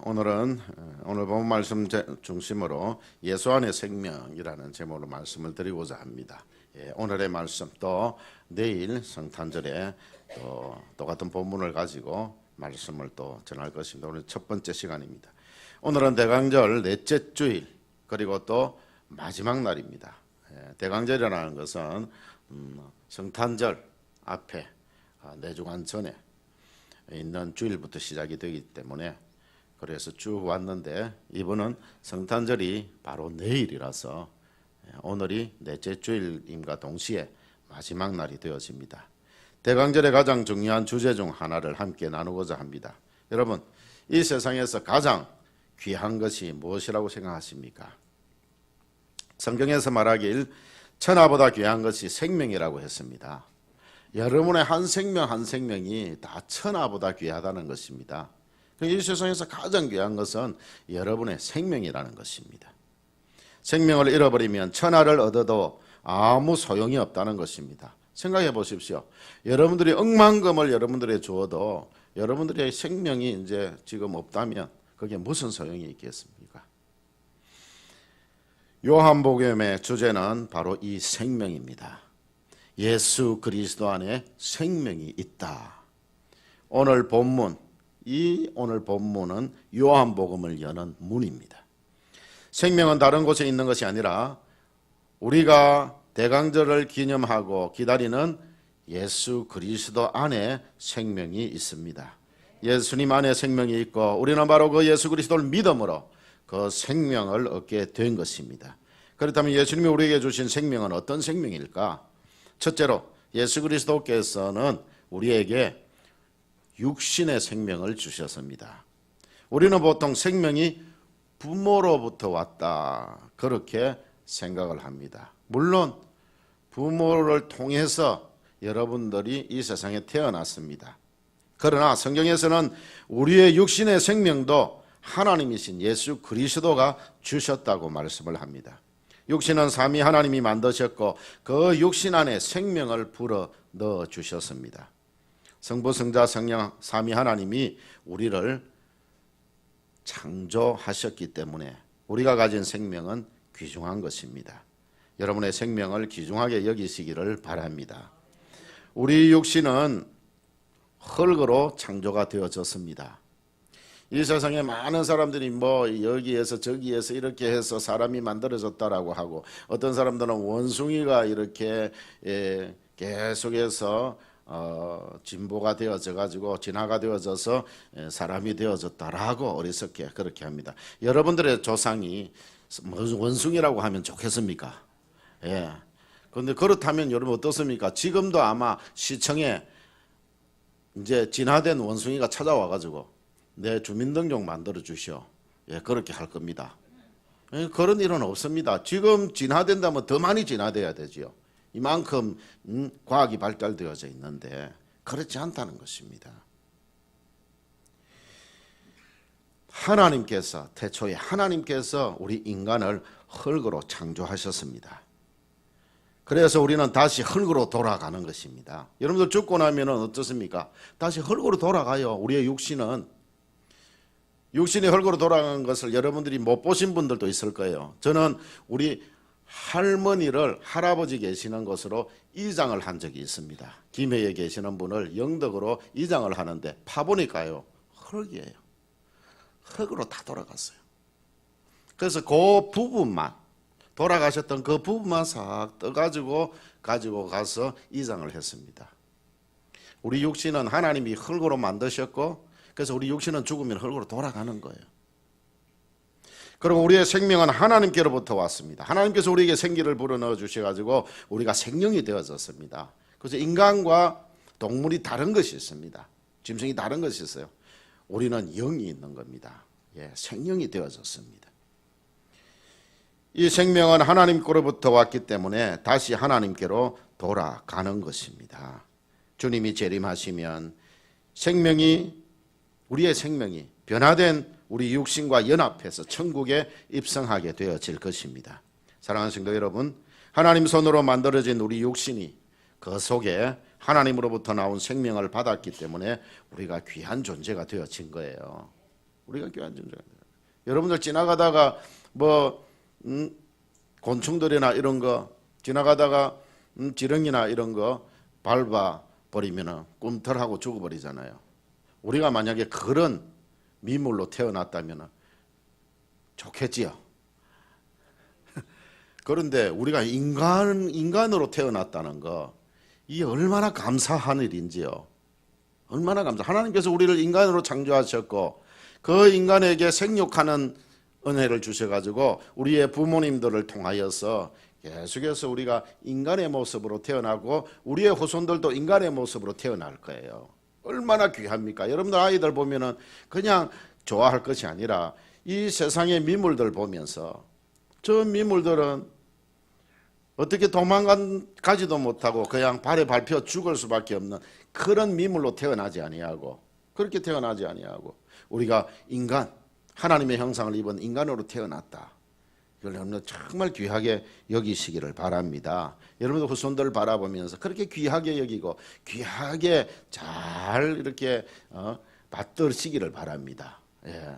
오늘은 오늘 본 말씀 중심으로 예수 안의 생명이라는 제목으로 말씀을 드리고자 합니다. 오늘의 말씀 또 내일 성탄절에 또 똑같은 본문을 가지고 말씀을 또 전할 것입니다. 오늘 첫 번째 시간입니다. 오늘은 대강절 넷째 주일 그리고 또 마지막 날입니다. 대강절이라는 것은 성탄절 앞에 4주간 전에 있는 주일부터 시작이 되기 때문에 그래서 쭉 왔는데 이번은 성탄절이 바로 내일이라서 오늘이 넷째 주일임과 동시에 마지막 날이 되어집니다. 대강절의 가장 중요한 주제 중 하나를 함께 나누고자 합니다. 여러분, 이 세상에서 가장 귀한 것이 무엇이라고 생각하십니까? 성경에서 말하길 천하보다 귀한 것이 생명이라고 했습니다. 여러분의 한 생명 한 생명이 다 천하보다 귀하다는 것입니다. 이 세상에서 가장 귀한 것은 여러분의 생명이라는 것입니다. 생명을 잃어버리면 천하를 얻어도 아무 소용이 없다는 것입니다. 생각해 보십시오. 여러분들이 억만금을 여러분들에 주어도 여러분들의 생명이 이제 지금 없다면 그게 무슨 소용이 있겠습니까? 요한복음의 주제는 바로 이 생명입니다. 예수 그리스도 안에 생명이 있다. 오늘 본문은 요한복음을 여는 문입니다. 생명은 다른 곳에 있는 것이 아니라 우리가 대강절을 기념하고 기다리는 예수 그리스도 안에 생명이 있습니다. 예수님 안에 생명이 있고 우리는 바로 그 예수 그리스도를 믿음으로 그 생명을 얻게 된 것입니다. 그렇다면 예수님이 우리에게 주신 생명은 어떤 생명일까? 첫째로 예수 그리스도께서는 우리에게 육신의 생명을 주셨습니다. 우리는 보통 생명이 부모로부터 왔다 그렇게 생각을 합니다. 물론 부모를 통해서 여러분들이 이 세상에 태어났습니다. 그러나 성경에서는 우리의 육신의 생명도 하나님이신 예수 그리스도가 주셨다고 말씀을 합니다. 육신은 삼위 하나님이 만드셨고 그 육신 안에 생명을 불어 넣어 주셨습니다. 성부, 성자, 성령 삼위 하나님이 우리를 창조하셨기 때문에 우리가 가진 생명은 귀중한 것입니다. 여러분의 생명을 귀중하게 여기시기를 바랍니다. 우리 육신은 흙으로 창조가 되어졌습니다. 이 세상에 많은 사람들이 여기에서 저기에서 이렇게 해서 사람이 만들어졌다라고 하고 어떤 사람들은 원숭이가 이렇게 계속해서 진보가 되어져 가지고 진화가 되어져서 사람이 되어졌다라고 어리석게 그렇게 합니다. 여러분들의 조상이 원숭이라고 하면 좋겠습니까? 그런데 그렇다면 여러분 어떻습니까? 지금도 아마 시청에 이제 진화된 원숭이가 찾아와 가지고 내 주민등록 만들어 주시오. 그렇게 할 겁니다. 그런 일은 없습니다. 지금 진화된다면 더 많이 진화돼야 되지요. 이만큼 과학이 발달되어져 있는데 그렇지 않다는 것입니다. 태초에 하나님께서 우리 인간을 흙으로 창조하셨습니다. 그래서 우리는 다시 흙으로 돌아가는 것입니다. 여러분들 죽고 나면 어떻습니까? 다시 흙으로 돌아가요. 우리의 육신이 흙으로 돌아가는 것을 여러분들이 못 보신 분들도 있을 거예요. 저는 우리 할아버지 계시는 곳으로 이장을 한 적이 있습니다. 김해에 계시는 분을 영덕으로 이장을 하는데 파보니까요 흙이에요. 흙으로 다 돌아갔어요. 그래서 그 부분만 돌아가셨던 그 부분만 싹 떠가지고 가지고 가서 이장을 했습니다. 우리 육신은 하나님이 흙으로 만드셨고 그래서 우리 육신은 죽으면 흙으로 돌아가는 거예요. 그리고 우리의 생명은 하나님께로부터 왔습니다. 하나님께서 우리에게 생기를 불어넣어 주셔가지고 우리가 생명이 되어졌습니다. 그래서 인간과 동물이 다른 것이 있습니다. 짐승이 다른 것이 있어요. 우리는 영이 있는 겁니다. 생명이 되어졌습니다. 이 생명은 하나님께로부터 왔기 때문에 다시 하나님께로 돌아가는 것입니다. 주님이 재림하시면 우리의 생명이 변화된 우리 육신과 연합해서 천국에 입성하게 되어질 것입니다. 사랑하는 성도 여러분, 하나님 손으로 만들어진 우리 육신이 그 속에 하나님으로부터 나온 생명을 받았기 때문에 우리가 귀한 존재가 되어진 거예요. 우리가 귀한 존재가 돼요. 여러분들 지나가다가 뭐 곤충들이나 이런 거 지나가다가 지렁이나 이런 거 밟아 버리면은 꿈틀하고 죽어버리잖아요. 우리가 만약에 그런 미물로 태어났다면 좋겠지요. 그런데 우리가 인간으로 태어났다는 거, 이게 얼마나 감사한 일인지요. 얼마나 감사. 하나님께서 우리를 인간으로 창조하셨고 그 인간에게 생육하는 은혜를 주셔가지고 우리의 부모님들을 통하여서 계속해서 우리가 인간의 모습으로 태어나고 우리의 후손들도 인간의 모습으로 태어날 거예요. 얼마나 귀합니까? 여러분들 아이들 보면은 그냥 좋아할 것이 아니라 이 세상의 미물들 보면서 저 미물들은 어떻게 도망가지도 못하고 그냥 발에 밟혀 죽을 수밖에 없는 그런 미물로 태어나지 아니하고, 그렇게 태어나지 아니하고 우리가 인간, 하나님의 형상을 입은 인간으로 태어났다. 이걸 여러분들 정말 귀하게 여기시기를 바랍니다. 여러분들 후손들을 바라보면서 그렇게 귀하게 여기고 귀하게 잘 이렇게 받들시기를 바랍니다. 예.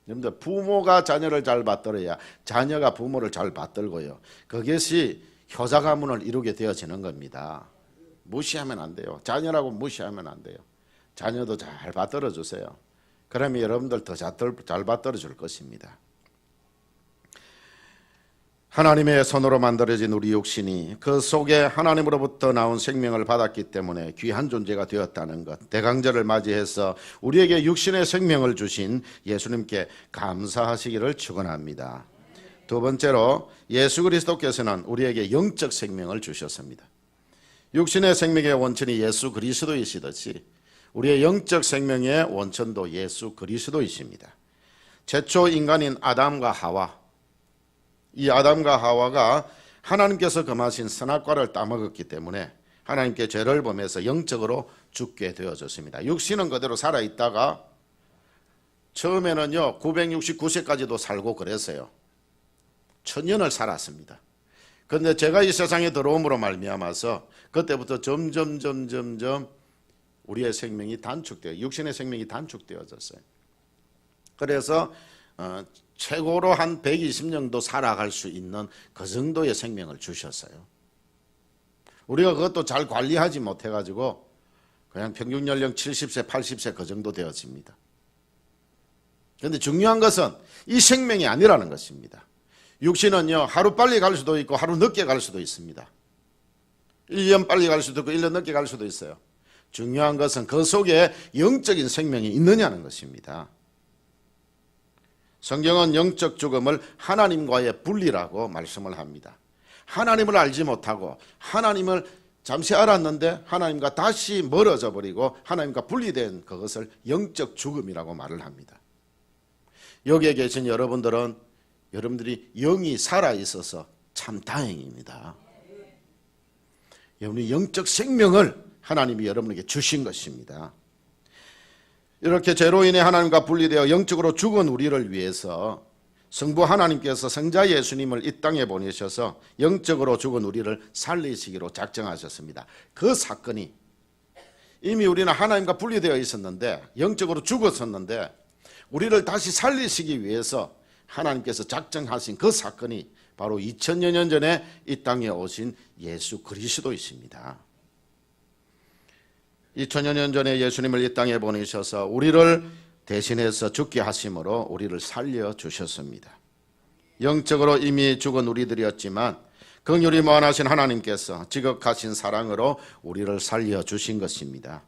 여러분들 부모가 자녀를 잘 받들어야 자녀가 부모를 잘 받들고요. 그것이 효자 가문을 이루게 되어지는 겁니다. 무시하면 안 돼요. 자녀라고 무시하면 안 돼요. 자녀도 잘 받들어 주세요. 그러면 여러분들 더 잘 받들어 줄 것입니다. 하나님의 손으로 만들어진 우리 육신이 그 속에 하나님으로부터 나온 생명을 받았기 때문에 귀한 존재가 되었다는 것, 대강절을 맞이해서 우리에게 육신의 생명을 주신 예수님께 감사하시기를 축원합니다. 두 번째로 예수 그리스도께서는 우리에게 영적 생명을 주셨습니다. 육신의 생명의 원천이 예수 그리스도이시듯이 우리의 영적 생명의 원천도 예수 그리스도이십니다. 최초 인간인 아담과 하와, 이 아담과 하와가 하나님께서 금하신 선악과를 따먹었기 때문에 하나님께 죄를 범해서 영적으로 죽게 되어졌습니다. 육신은 그대로 살아있다가 처음에는요 969세까지도 살고 그랬어요. 1000년을 살았습니다. 그런데 제가 이 세상에 들어옴으로 말미암아서 그때부터 점점 우리의 생명이 단축되어, 육신의 생명이 단축되어졌어요. 그래서 최고로 한 120년도 살아갈 수 있는 그 정도의 생명을 주셨어요. 우리가 그것도 잘 관리하지 못해가지고 그냥 평균 연령 70세, 80세 그 정도 되어집니다. 그런데 중요한 것은 이 생명이 아니라는 것입니다. 육신은요 하루 빨리 갈 수도 있고 하루 늦게 갈 수도 있습니다. 1년 빨리 갈 수도 있고 1년 늦게 갈 수도 있어요. 중요한 것은 그 속에 영적인 생명이 있느냐는 것입니다. 성경은 영적 죽음을 하나님과의 분리라고 말씀을 합니다. 하나님을 알지 못하고 하나님을 잠시 알았는데 하나님과 다시 멀어져 버리고 하나님과 분리된 그것을 영적 죽음이라고 말을 합니다. 여기에 계신 여러분들이 영이 살아있어서 참 다행입니다. 여러분이 영적 생명을 하나님이 여러분에게 주신 것입니다. 이렇게 죄로 인해 하나님과 분리되어 영적으로 죽은 우리를 위해서 성부 하나님께서 성자 예수님을 이 땅에 보내셔서 영적으로 죽은 우리를 살리시기로 작정하셨습니다. 그 사건이 이미 우리는 하나님과 분리되어 있었는데 영적으로 죽었었는데 우리를 다시 살리시기 위해서 하나님께서 작정하신 그 사건이 바로 2000여 년 전에 이 땅에 오신 예수 그리스도이십니다. 2000여 년 전에 예수님을 이 땅에 보내셔서 우리를 대신해서 죽게 하심으로 우리를 살려주셨습니다. 영적으로 이미 죽은 우리들이었지만 긍휼이 무한하신 하나님께서 지극하신 사랑으로 우리를 살려주신 것입니다.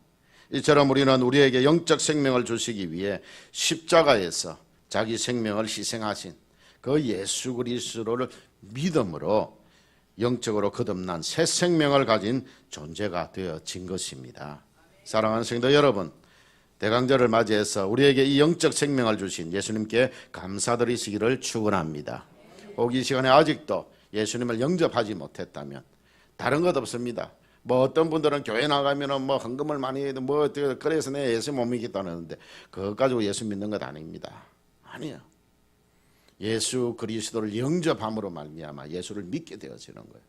이처럼 우리는 우리에게 영적 생명을 주시기 위해 십자가에서 자기 생명을 희생하신 그 예수 그리스도를 믿음으로 영적으로 거듭난 새 생명을 가진 존재가 되어진 것입니다. 사랑하는 성도 여러분, 대강절을 맞이해서 우리에게 이 영적 생명을 주신 예수님께 감사드리시기를 축원합니다. 혹 이 시간에 아직도 예수님을 영접하지 못했다면 다른 것 없습니다. 뭐 어떤 분들은 교회 나가면은 뭐 헌금을 많이 해도 뭐 그래서 내 예수 못 믿겠다는데 그것 가지고 예수 믿는 것 아닙니다. 아니요. 예수 그리스도를 영접함으로 말미암아 예수를 믿게 되어지는 거예요.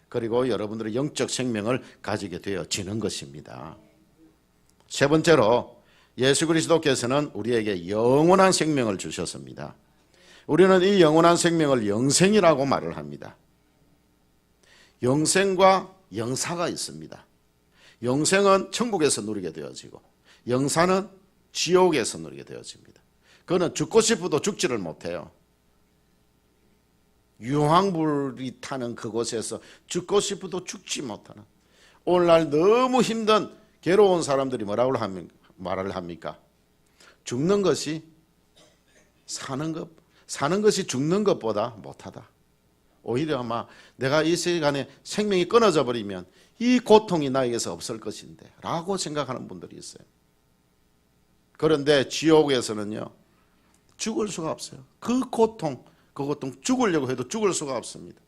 그리고 여러분들의 영적 생명을 가지게 되어지는 것입니다. 세 번째로 예수 그리스도께서는 우리에게 영원한 생명을 주셨습니다. 우리는 이 영원한 생명을 영생이라고 말을 합니다. 영생과 영사가 있습니다. 영생은 천국에서 누리게 되어지고 영사는 지옥에서 누리게 되어집니다. 그거는 죽고 싶어도 죽지를 못해요. 유황불이 타는 그곳에서 죽고 싶어도 죽지 못하는, 오늘날 너무 힘든 괴로운 사람들이 뭐라고 말을 합니까? 죽는 것이 사는 것이 죽는 것보다 못하다. 오히려 아마 내가 이 시간에 생명이 끊어져 버리면 이 고통이 나에게서 없을 것인데 라고 생각하는 분들이 있어요. 그런데 지옥에서는요, 죽을 수가 없어요. 그 고통 죽으려고 해도 죽을 수가 없습니다.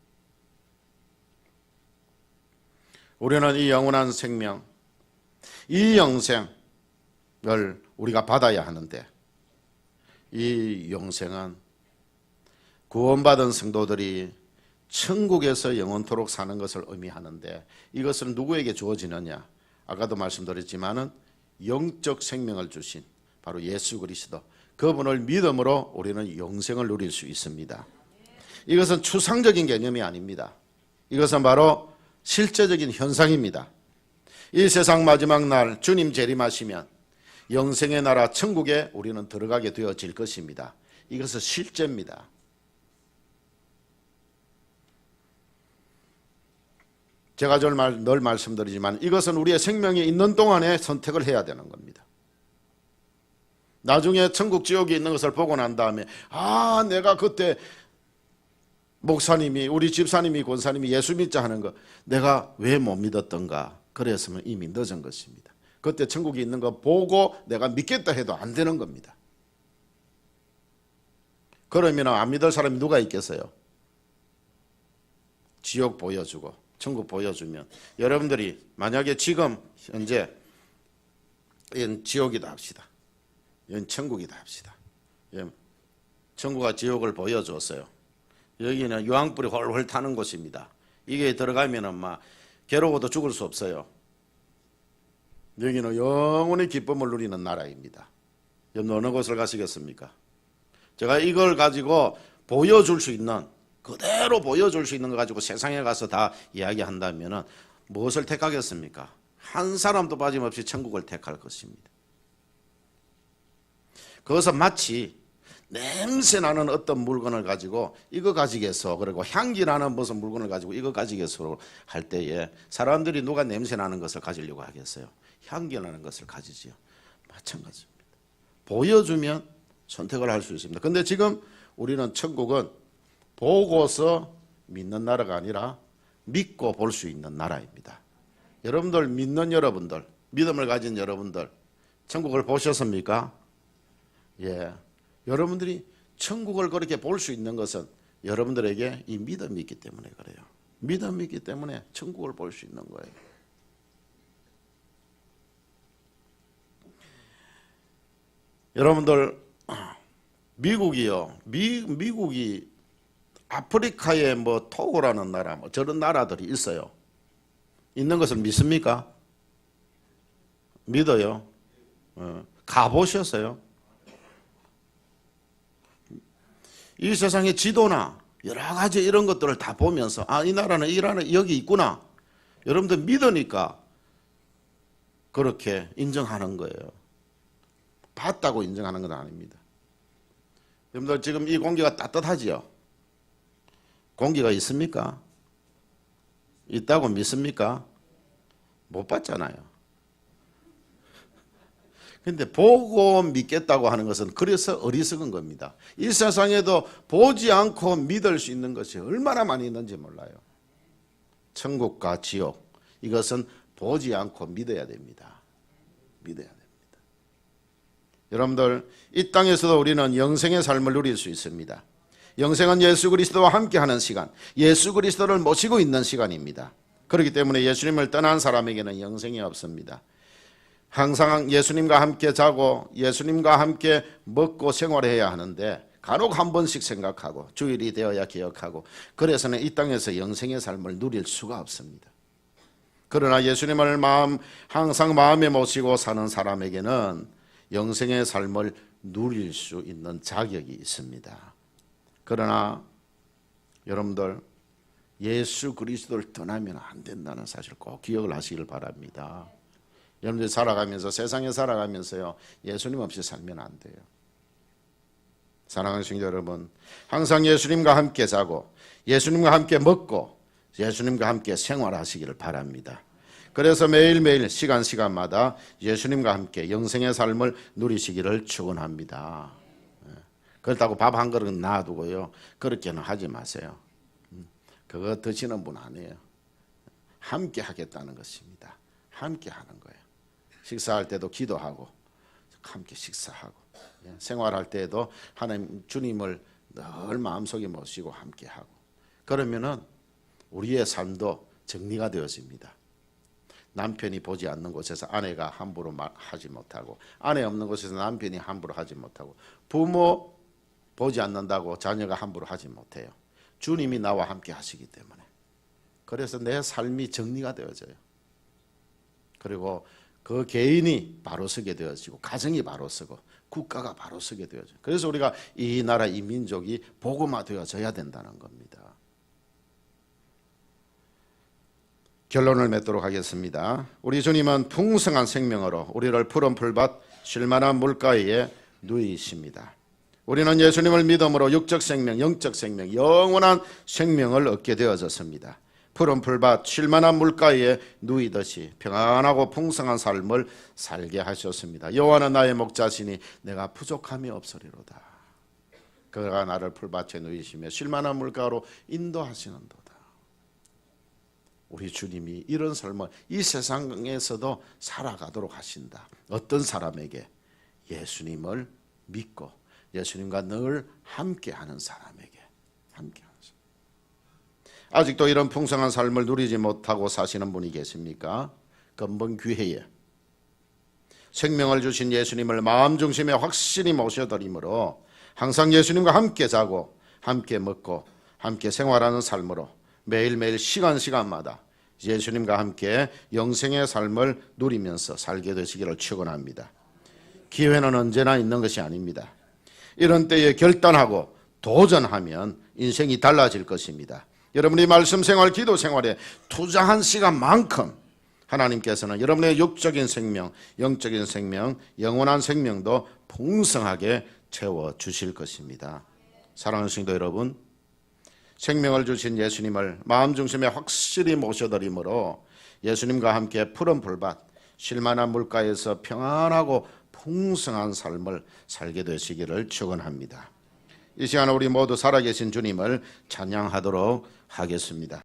우리는 이 영원한 생명, 이 영생을 우리가 받아야 하는데, 이 영생은 구원받은 성도들이 천국에서 영원토록 사는 것을 의미하는데, 이것은 누구에게 주어지느냐? 아까도 말씀드렸지만은 영적 생명을 주신 바로 예수 그리스도, 그분을 믿음으로 우리는 영생을 누릴 수 있습니다. 이것은 추상적인 개념이 아닙니다. 이것은 바로 실제적인 현상입니다. 이 세상 마지막 날 주님 재림하시면 영생의 나라 천국에 우리는 들어가게 되어질 것입니다. 이것은 실제입니다. 제가 늘 말씀드리지만 이것은 우리의 생명이 있는 동안에 선택을 해야 되는 겁니다. 나중에 천국 지옥이 있는 것을 보고 난 다음에 내가 그때 목사님이, 우리 집사님이, 권사님이 예수 믿자 하는 거 내가 왜 못 믿었던가, 그랬으면 이미 늦은 것입니다. 그때 천국이 있는 거 보고 내가 믿겠다 해도 안 되는 겁니다. 그러면 안 믿을 사람이 누가 있겠어요? 지옥 보여주고 천국 보여주면, 여러분들이 만약에 지금 현재 이건 지옥이다 합시다, 이건 천국이다 합시다. 천국과 지옥을 보여줬어요. 여기는 유황불이 홀홀 타는 곳입니다. 이게 들어가면은 막 괴로워도 죽을 수 없어요. 여기는 영원히 기쁨을 누리는 나라입니다. 여러분 어느 곳을 가시겠습니까? 제가 이걸 가지고 보여줄 수 있는, 그대로 보여줄 수 있는 거 가지고 세상에 가서 다 이야기한다면은 무엇을 택하겠습니까? 한 사람도 빠짐없이 천국을 택할 것입니다. 그것은 마치 냄새나는 어떤 물건을 가지고 이거 가지겠어, 그리고 향기나는 무슨 물건을 가지고 이거 가지겠어 할 때에 사람들이 누가 냄새나는 것을 가지려고 하겠어요? 향기나는 것을 가지지요. 마찬가지입니다. 보여주면 선택을 할 수 있습니다. 근데 지금 우리는 천국은 보고서 믿는 나라가 아니라 믿고 볼 수 있는 나라입니다. 여러분들, 믿는 여러분들, 믿음을 가진 여러분들, 천국을 보셨습니까? 예. 여러분들이 천국을 그렇게 볼 수 있는 것은 여러분들에게 이 믿음이 있기 때문에 그래요. 믿음이 있기 때문에 천국을 볼 수 있는 거예요. 여러분들, 미국이요. 미국이 아프리카에 뭐 토고라는 나라, 뭐 저런 나라들이 있어요. 있는 것을 믿습니까? 믿어요. 가보셨어요? 이 세상의 지도나 여러 가지 이런 것들을 다 보면서 이 나라는 여기 있구나. 여러분들 믿으니까 그렇게 인정하는 거예요. 봤다고 인정하는 건 아닙니다. 여러분들 지금 이 공기가 따뜻하지요? 공기가 있습니까? 있다고 믿습니까? 못 봤잖아요. 근데 보고 믿겠다고 하는 것은 그래서 어리석은 겁니다. 이 세상에도 보지 않고 믿을 수 있는 것이 얼마나 많이 있는지 몰라요. 천국과 지옥, 이것은 보지 않고 믿어야 됩니다. 믿어야 됩니다. 여러분들, 이 땅에서도 우리는 영생의 삶을 누릴 수 있습니다. 영생은 예수 그리스도와 함께하는 시간, 예수 그리스도를 모시고 있는 시간입니다. 그렇기 때문에 예수님을 떠난 사람에게는 영생이 없습니다. 항상 예수님과 함께 자고 예수님과 함께 먹고 생활해야 하는데 간혹 한 번씩 생각하고 주일이 되어야 기억하고, 그래서는 이 땅에서 영생의 삶을 누릴 수가 없습니다. 그러나 예수님을 항상 마음에 모시고 사는 사람에게는 영생의 삶을 누릴 수 있는 자격이 있습니다. 그러나 여러분들 예수 그리스도를 떠나면 안 된다는 사실을 꼭 기억을 하시길 바랍니다. 여러분들 살아가면서 세상에 살아가면서요 예수님 없이 살면 안 돼요. 사랑하는 성도 여러분, 항상 예수님과 함께 자고 예수님과 함께 먹고 예수님과 함께 생활하시기를 바랍니다. 그래서 매일매일 시간마다 예수님과 함께 영생의 삶을 누리시기를 축원합니다. 그렇다고 밥 한 그릇 놔두고요 그렇게는 하지 마세요. 그거 드시는 분 아니에요. 함께 하겠다는 것입니다. 함께 하는 거예요. 식사할 때도 기도하고 함께 식사하고 생활할 때에도 하나님 주님을 늘 마음속에 모시고 함께 하고 그러면은 우리의 삶도 정리가 되어집니다. 남편이 보지 않는 곳에서 아내가 함부로 하지 못하고 아내 없는 곳에서 남편이 함부로 하지 못하고 부모 보지 않는다고 자녀가 함부로 하지 못해요. 주님이 나와 함께 하시기 때문에. 그래서 내 삶이 정리가 되어져요. 그리고 그 개인이 바로 서게 되어지고 가정이 바로 서고 국가가 바로 서게 되어져요. 그래서 우리가 이 나라 이 민족이 복음화 되어져야 된다는 겁니다. 결론을 맺도록 하겠습니다. 우리 주님은 풍성한 생명으로 우리를 푸른 풀밭 쉴만한 물가에 누이십니다. 우리는 예수님을 믿음으로 육적 생명, 영적 생명, 영원한 생명을 얻게 되어졌습니다. 푸른 풀밭 쉴만한 물가에 누이듯이 평안하고 풍성한 삶을 살게 하셨습니다. 여호와는 나의 목자시니 내가 부족함이 없으리로다. 그가 나를 풀밭에 누이시며 쉴만한 물가로 인도하시는도다. 우리 주님이 이런 삶을 이 세상에서도 살아가도록 하신다. 어떤 사람에게? 예수님을 믿고 예수님과 늘 함께하는 사람에게. 함께하는 사람. 아직도 이런 풍성한 삶을 누리지 못하고 사시는 분이 계십니까? 금번 기회에 생명을 주신 예수님을 마음 중심에 확실히 모셔드림으로 항상 예수님과 함께 자고 함께 먹고 함께 생활하는 삶으로 매일매일 시간마다 예수님과 함께 영생의 삶을 누리면서 살게 되시기를 축원합니다. 기회는 언제나 있는 것이 아닙니다. 이런 때에 결단하고 도전하면 인생이 달라질 것입니다. 여러분이 말씀 생활, 기도 생활에 투자한 시간만큼 하나님께서는 여러분의 육적인 생명, 영적인 생명, 영원한 생명도 풍성하게 채워주실 것입니다. 사랑하는 성도 여러분, 생명을 주신 예수님을 마음 중심에 확실히 모셔드림으로 예수님과 함께 푸른 풀밭, 쉴만한 물가에서 평안하고 풍성한 삶을 살게 되시기를 축원합니다. 이 시간 우리 모두 살아계신 주님을 찬양하도록 하겠습니다.